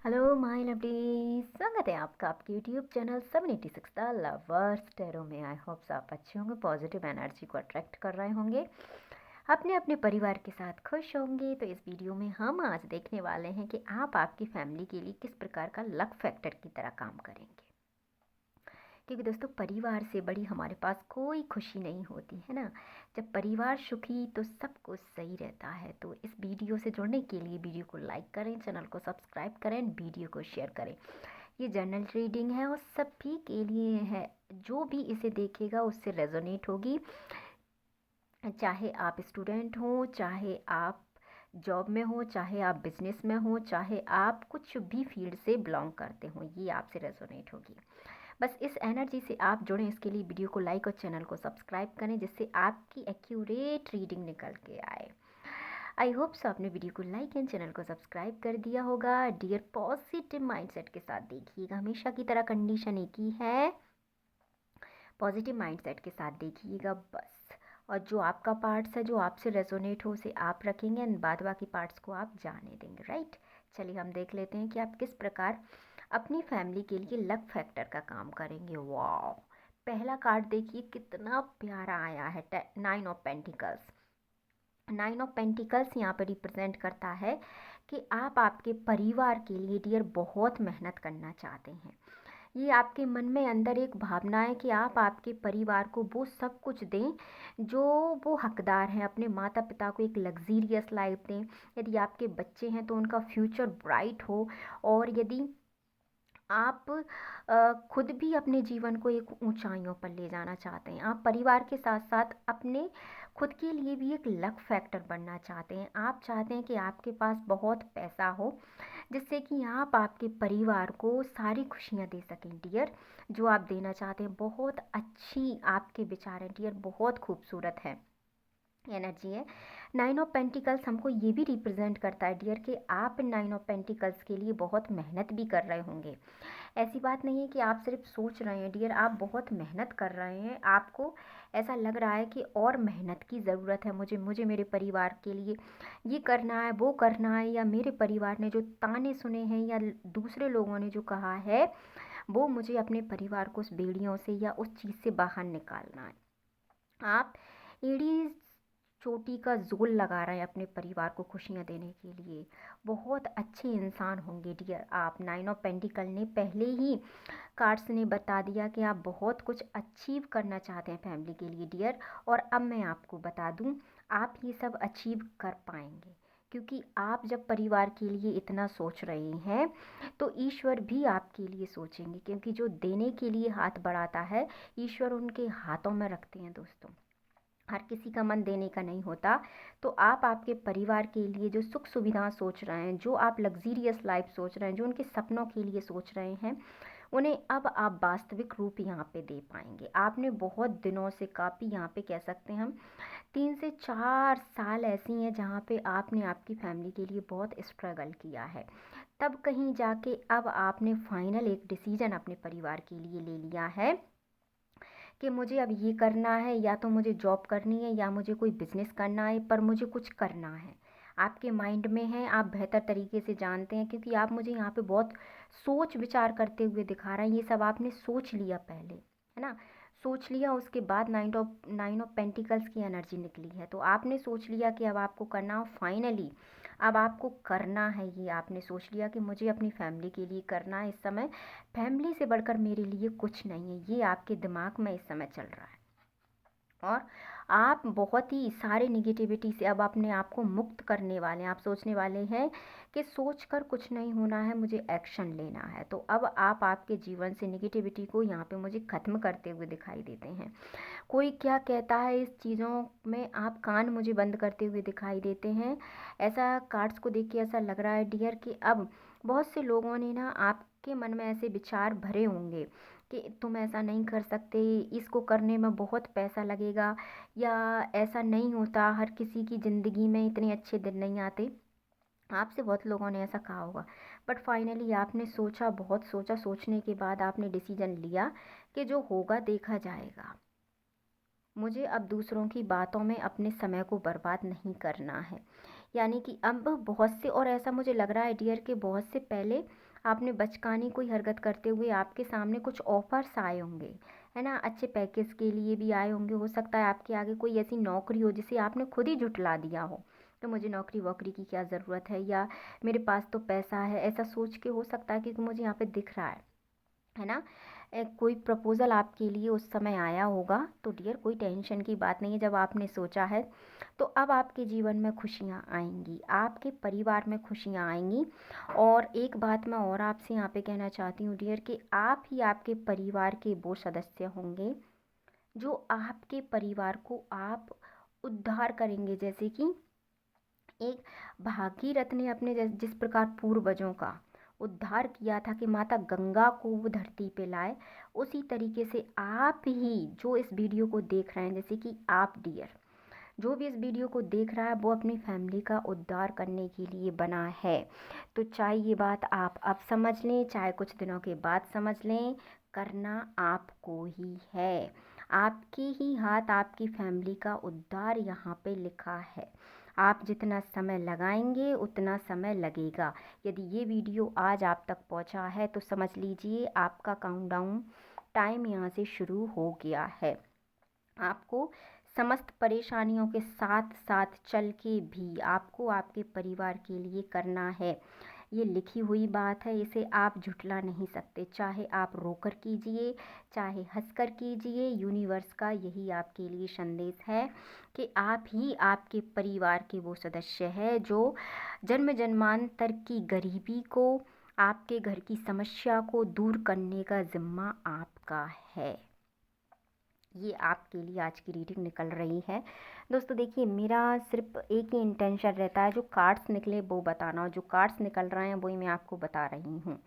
Hello my lovely, स्वागत है आपका आपके YouTube channel 786 the lovers tarot में। आई होप्स आप अच्छे होंगे, पॉजिटिव एनर्जी को अट्रैक्ट कर रहे होंगे, अपने अपने परिवार के साथ खुश होंगे। तो इस वीडियो में हम आज देखने वाले हैं कि आप आपकी फैमिली के लिए किस प्रकार का लक फैक्टर की तरह काम करेंगे। क्योंकि दोस्तों, परिवार से बड़ी हमारे पास कोई खुशी नहीं होती है ना। जब परिवार सुखी तो सब कुछ सही रहता है। तो इस वीडियो से जुड़ने के लिए वीडियो को लाइक करें, चैनल को सब्सक्राइब करें, वीडियो को शेयर करें। ये जनरल रीडिंग है और सभी के लिए है। जो भी इसे देखेगा उससे रेजोनेट होगी, चाहे आप स्टूडेंट हो, चाहे आप जॉब में हो, चाहे आप बिजनेस में हो, चाहे आप कुछ भी फील्ड से बिलोंग करते हो, ये आपसे रेजोनेट होगी। बस इस एनर्जी से आप जुड़ें, इसके लिए वीडियो को लाइक और चैनल को सब्सक्राइब करें, जिससे आपकी एक्यूरेट रीडिंग निकल के आए। आई होप सो आपने वीडियो को लाइक एंड चैनल को सब्सक्राइब कर दिया होगा। डियर, पॉजिटिव माइंडसेट के साथ देखिएगा, हमेशा की तरह कंडीशन एक ही है, पॉजिटिव माइंडसेट के साथ देखिएगा बस। और जो आपका पार्ट्स है, जो आपसे रेजोनेट हो, उसे आप रखेंगे एंड बाद बाकी पार्ट्स को आप जाने देंगे, राइट। चलिए हम देख लेते हैं कि आप किस प्रकार अपनी फैमिली के लिए लक फैक्टर का काम करेंगे। वाह, पहला कार्ड देखिए कितना प्यारा आया है, 9 ऑफ पेंटिकल्स। 9 ऑफ पेंटिकल्स यहाँ पर रिप्रेजेंट करता है कि आप आपके परिवार के लिए डियर बहुत मेहनत करना चाहते हैं। ये आपके मन में अंदर एक भावना है कि आप आपके परिवार को वो सब कुछ दें जो वो हकदार हैं। अपने माता पिता को एक लग्जीरियस लाइफ दें। यदि आपके बच्चे हैं तो उनका फ्यूचर ब्राइट हो, और यदि आप खुद भी अपने जीवन को एक ऊंचाइयों पर ले जाना चाहते हैं, आप परिवार के साथ साथ अपने खुद के लिए भी एक लक फैक्टर बनना चाहते हैं। आप चाहते हैं कि आपके पास बहुत पैसा हो, जिससे कि आप आपके परिवार को सारी खुशियां दे सकें। डियर, जो आप देना चाहते हैं, बहुत अच्छी आपके विचार हैं डियर, बहुत खूबसूरत है एनर्जी है। 9 ऑफ पेंटिकल्स हमको ये भी रिप्रेजेंट करता है डियर कि आप 9 ऑफ पेंटिकल्स के लिए बहुत मेहनत भी कर रहे होंगे। ऐसी बात नहीं है कि आप सिर्फ सोच रहे हैं डियर, आप बहुत मेहनत कर रहे हैं। आपको ऐसा लग रहा है कि और मेहनत की ज़रूरत है, मुझे मुझे मेरे परिवार के लिए ये करना है, वो करना है, या मेरे परिवार ने जो ताने सुने हैं या दूसरे लोगों ने जो कहा है, वो मुझे अपने परिवार को उस बेड़ियों से या उस चीज़ से बाहर निकालना है। आप एड़ी चोटी का जोर लगा रहे हैं अपने परिवार को खुशियाँ देने के लिए। बहुत अच्छे इंसान होंगे डियर आप। 9 ऑफ पेंटिकल ने पहले ही कार्ड्स ने बता दिया कि आप बहुत कुछ अचीव करना चाहते हैं फैमिली के लिए डियर। और अब मैं आपको बता दूं, आप ये सब अचीव कर पाएंगे, क्योंकि आप जब परिवार के लिए इतना सोच रहे हैं तो ईश्वर भी आपके लिए सोचेंगे, क्योंकि जो देने के लिए हाथ बढ़ाता है, ईश्वर उनके हाथों में रखते हैं दोस्तों। हर किसी का मन देने का नहीं होता। तो आप आपके परिवार के लिए जो सुख सुविधा सोच रहे हैं, जो आप लग्जीरियस लाइफ सोच रहे हैं, जो उनके सपनों के लिए सोच रहे हैं, उन्हें अब आप वास्तविक रूप यहाँ पे दे पाएंगे। आपने बहुत दिनों से, काफ़ी यहाँ पे कह सकते हैं हम 3 से 4 साल ऐसी हैं जहाँ पे आपने आपकी फैमिली के लिए बहुत स्ट्रगल किया है। तब कहीं जाके अब आपने फाइनल एक डिसीजन अपने परिवार के लिए ले लिया है कि मुझे अब ये करना है, या तो मुझे जॉब करनी है या मुझे कोई बिजनेस करना है, पर मुझे कुछ करना है। आपके माइंड में है, आप बेहतर तरीके से जानते हैं, क्योंकि आप मुझे यहाँ पे बहुत सोच विचार करते हुए दिखा रहे हैं। ये सब आपने सोच लिया पहले, है ना। सोच लिया, उसके बाद 9 ऑफ पेंटिकल्स की एनर्जी निकली है, तो आपने सोच लिया कि अब आपको करना हो फाइनली। अब आपको करना है, ये आपने सोच लिया कि मुझे अपनी फैमिली के लिए करना है। इस समय फैमिली से बढ़कर मेरे लिए कुछ नहीं है, ये आपके दिमाग में इस समय चल रहा है। और आप बहुत ही सारे निगेटिविटी से अब अपने आप को मुक्त करने वाले हैं। आप सोचने वाले हैं कि सोच कर कुछ नहीं होना है, मुझे एक्शन लेना है। तो अब आप आपके जीवन से निगेटिविटी को यहाँ पे मुझे ख़त्म करते हुए दिखाई देते हैं। कोई क्या कहता है, इस चीज़ों में आप कान मुझे बंद करते हुए दिखाई देते हैं। ऐसा कार्ड्स को देख के ऐसा लग रहा है डियर कि अब बहुत से लोगों ने ना आपके मन में ऐसे विचार भरे होंगे कि तुम ऐसा नहीं कर सकते, इसको करने में बहुत पैसा लगेगा, या ऐसा नहीं होता, हर किसी की ज़िंदगी में इतने अच्छे दिन नहीं आते। आपसे बहुत लोगों ने ऐसा कहा होगा, बट फाइनली आपने सोचा, बहुत सोचा, सोचने के बाद आपने डिसीजन लिया कि जो होगा देखा जाएगा। मुझे अब दूसरों की बातों में अपने समय को बर्बाद नहीं करना है। यानी कि अब बहुत से, और ऐसा मुझे लग रहा है डियर कि बहुत से पहले आपने बचकानी कोई हरकत करते हुए आपके सामने कुछ ऑफर्स आए होंगे, है ना, अच्छे पैकेज के लिए भी आए होंगे। हो सकता है आपके आगे कोई ऐसी नौकरी हो जिसे आपने खुद ही झुठला दिया हो, तो मुझे नौकरी वोकरी की क्या ज़रूरत है, या मेरे पास तो पैसा है, ऐसा सोच के हो सकता है, क्योंकि मुझे यहाँ पे दिख रहा है ना। कोई प्रपोज़ल आपके लिए उस समय आया होगा, तो डियर कोई टेंशन की बात नहीं है। जब आपने सोचा है तो अब आपके जीवन में खुशियाँ आएंगी, आपके परिवार में खुशियाँ आएंगी। और एक बात मैं और आपसे यहाँ पे कहना चाहती हूँ डियर, कि आप ही आपके परिवार के वो सदस्य होंगे जो आपके परिवार को आप उद्धार करेंगे। जैसे कि एक भागीरथ ने अपने जिस प्रकार पूर्वजों का उद्धार किया था कि माता गंगा को वो धरती पे लाए, उसी तरीके से आप ही जो इस वीडियो को देख रहे हैं, जैसे कि आप डियर जो भी इस वीडियो को देख रहा है, वो अपनी फैमिली का उद्धार करने के लिए बना है। तो चाहे ये बात आप अब समझ लें, चाहे कुछ दिनों के बाद समझ लें, करना आपको ही है। आपके ही हाथ आपकी फैमिली का उद्धार यहाँ पे लिखा है। आप जितना समय लगाएंगे उतना समय लगेगा। यदि ये वीडियो आज आप तक पहुँचा है तो समझ लीजिए आपका काउंटडाउन टाइम यहाँ से शुरू हो गया है। आपको समस्त परेशानियों के साथ साथ चल के भी आपको आपके परिवार के लिए करना है। ये लिखी हुई बात है, इसे आप झुठला नहीं सकते। चाहे आप रोकर कीजिए, चाहे हंसकर कीजिए, यूनिवर्स का यही आपके लिए संदेश है कि आप ही आपके परिवार के वो सदस्य हैं जो जन्म जन्मांतर की गरीबी को, आपके घर की समस्या को दूर करने का जिम्मा आपका है। ये आपके लिए आज की रीडिंग निकल रही है। दोस्तों देखिए, मेरा सिर्फ एक ही इंटेंशन रहता है, जो कार्ड्स निकले वो बताना, और जो कार्ड्स निकल रहे हैं वही मैं आपको बता रही हूँ,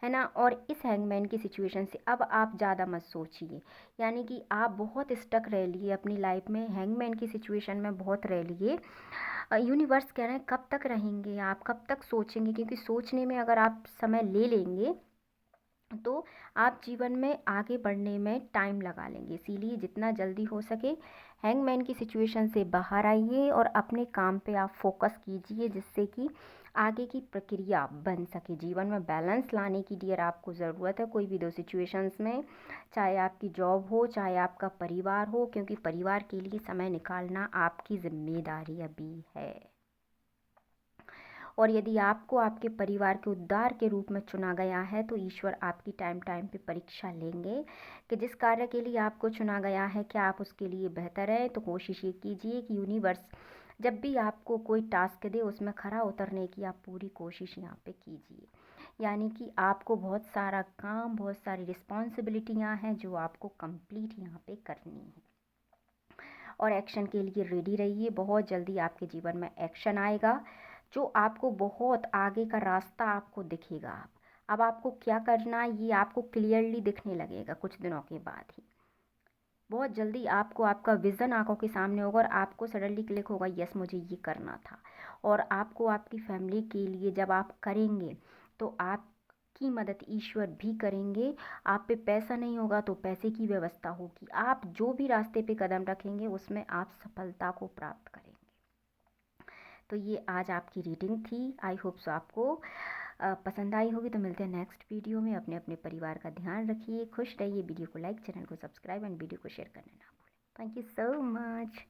है ना। और इस हैंगमैन की सिचुएशन से अब आप ज़्यादा मत सोचिए, यानी कि आप बहुत स्टक रह लिए अपनी लाइफ में, हैंगमैन की सिचुएशन में बहुत रह लिए। यूनिवर्स कह रहे हैं कब तक रहेंगे आप, कब तक सोचेंगे, क्योंकि सोचने में अगर आप समय ले लेंगे तो आप जीवन में आगे बढ़ने में टाइम लगा लेंगे। इसीलिए जितना जल्दी हो सके हैंगमैन की सिचुएशन से बाहर आइए और अपने काम पे आप फोकस कीजिए, जिससे कि आगे की प्रक्रिया बन सके। जीवन में बैलेंस लाने की डियर आपको ज़रूरत है, कोई भी दो सिचुएशंस में, चाहे आपकी जॉब हो, चाहे आपका परिवार हो, क्योंकि परिवार के लिए समय निकालना आपकी जिम्मेदारी अभी है। और यदि आपको आपके परिवार के उद्धार के रूप में चुना गया है, तो ईश्वर आपकी टाइम टाइम पे परीक्षा लेंगे कि जिस कार्य के लिए आपको चुना गया है, क्या आप उसके लिए बेहतर है। तो कोशिश ये कीजिए कि यूनिवर्स जब भी आपको कोई टास्क दे, उसमें खरा उतरने की आप पूरी कोशिश यहाँ पे कीजिए। यानी कि आपको बहुत सारा काम, बहुत सारी रिस्पॉन्सिबिलिटियाँ हैं जो आपको कंप्लीट यहाँ पे करनी है। और एक्शन के लिए रेडी रहिए, बहुत जल्दी आपके जीवन में एक्शन आएगा, जो आपको बहुत आगे का रास्ता आपको दिखेगा। अब आपको क्या करना है ये आपको क्लियरली दिखने लगेगा कुछ दिनों के बाद ही। बहुत जल्दी आपको आपका विज़न आंखों के सामने होगा और आपको सडनली क्लिक होगा, यस मुझे ये करना था। और आपको आपकी फैमिली के लिए जब आप करेंगे तो आपकी मदद ईश्वर भी करेंगे। आप पे पैसा नहीं होगा तो पैसे की व्यवस्था होगी। आप जो भी रास्ते पे कदम रखेंगे उसमें आप सफलता को प्राप्त करेंगे। तो ये आज आपकी रीडिंग थी। आई होप सो आपको पसंद आई होगी। तो मिलते हैं नेक्स्ट वीडियो में। अपने अपने परिवार का ध्यान रखिए, खुश रहिए। वीडियो को लाइक, चैनल को सब्सक्राइब एंड वीडियो को शेयर करना ना भूलें। Thank you so much.